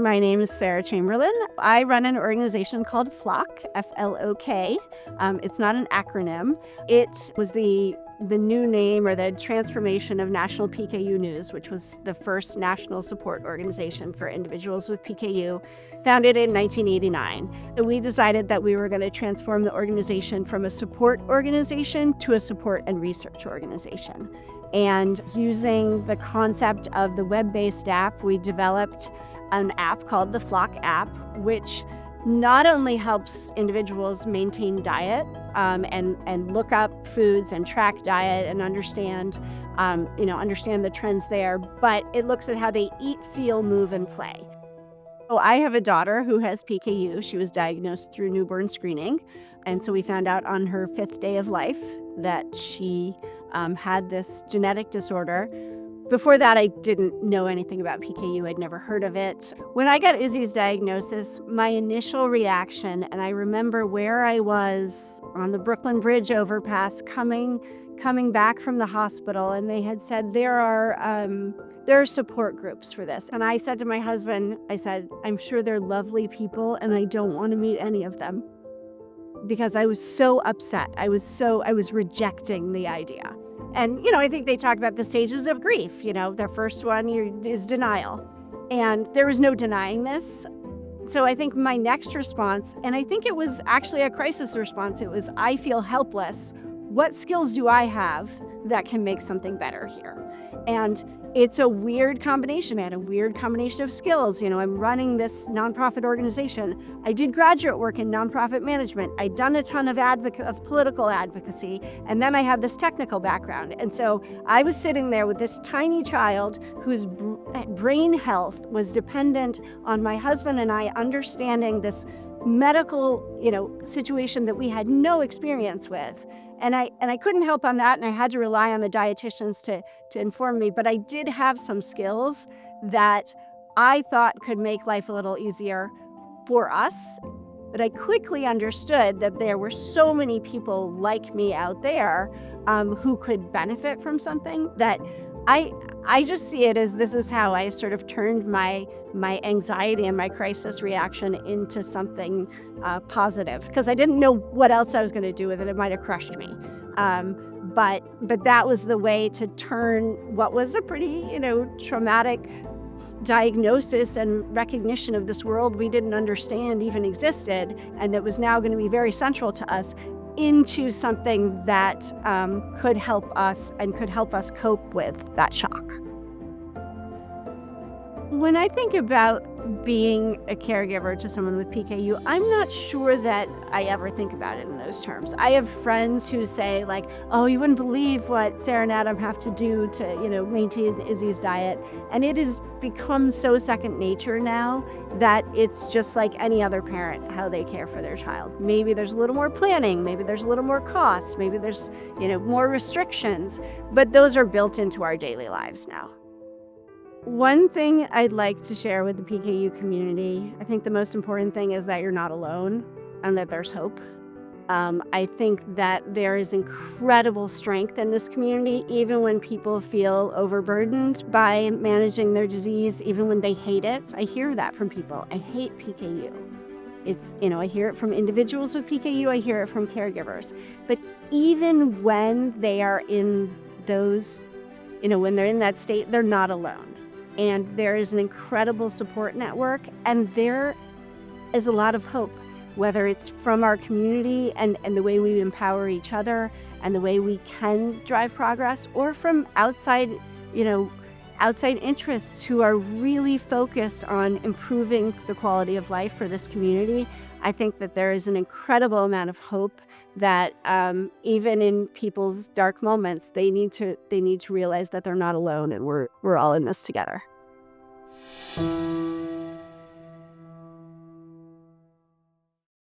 My name is Sarah Chamberlin. I run an organization called Flok, F-L-O-K. It's not an acronym. It was the new name or the transformation of National PKU News, which was the first national support organization for individuals with PKU, founded in 1989. And we decided that we were going to transform the organization from a support organization to a support and research organization. And using the concept of the web-based app, we developed an app called the Flok app, which not only helps individuals maintain diet and look up foods and track diet and understand the trends there, but it looks at how they eat, feel, move, and play. So I have a daughter who has PKU. She was diagnosed through newborn screening, and so we found out on her 5th day of life that she had this genetic disorder. Before that, I didn't know anything about PKU. I'd never heard of it. When I got Izzy's diagnosis, my initial reaction, and I remember where I was on the Brooklyn Bridge overpass coming back from the hospital, and they had said there are support groups for this. And I said to my husband, I'm sure they're lovely people, and I don't want to meet any of them, because I was so upset. I was rejecting the idea. And, I think they talk about the stages of grief. The first one is denial. And there was no denying this. So I think my next response, and I think it was actually a crisis response, it was, I feel helpless. What skills do I have that can make something better here? And it's a weird combination. I had a weird combination of skills. I'm running this nonprofit organization. I did graduate work in nonprofit management. I'd done a ton of political advocacy, and then I had this technical background. And so I was sitting there with this tiny child whose brain health was dependent on my husband and I understanding this medical, situation that we had no experience with. And I couldn't help on that, and I had to rely on the dietitians to inform me. But I did have some skills that I thought could make life a little easier for us. But I quickly understood that there were so many people like me out there who could benefit from something that I just see it as this is how I sort of turned my anxiety and my crisis reaction into something positive, because I didn't know what else I was going to do with it. It might have crushed me. But that was the way to turn what was a pretty, traumatic diagnosis and recognition of this world we didn't understand even existed, and that was now going to be very central to us, into something that could help us and could help us cope with that shock. When I think about being a caregiver to someone with PKU, I'm not sure that I ever think about it in those terms. I have friends who say, oh, you wouldn't believe what Sarah and Adam have to do to, maintain Izzy's diet. And it has become so second nature now that it's just like any other parent, how they care for their child. Maybe there's a little more planning, maybe there's a little more costs, maybe there's, more restrictions, but those are built into our daily lives now. One thing I'd like to share with the PKU community, I think the most important thing is that you're not alone and that there's hope. I think that there is incredible strength in this community, even when people feel overburdened by managing their disease, even when they hate it. I hear that from people. I hate PKU. It's, I hear it from individuals with PKU. I hear it from caregivers. But even when they are in those, when they're in that state, they're not alone. And there is an incredible support network, and there is a lot of hope, whether it's from our community and the way we empower each other and the way we can drive progress, or from outside interests who are really focused on improving the quality of life for this community. I think that there is an incredible amount of hope that even in people's dark moments, they need to realize that they're not alone, and we're all in this together.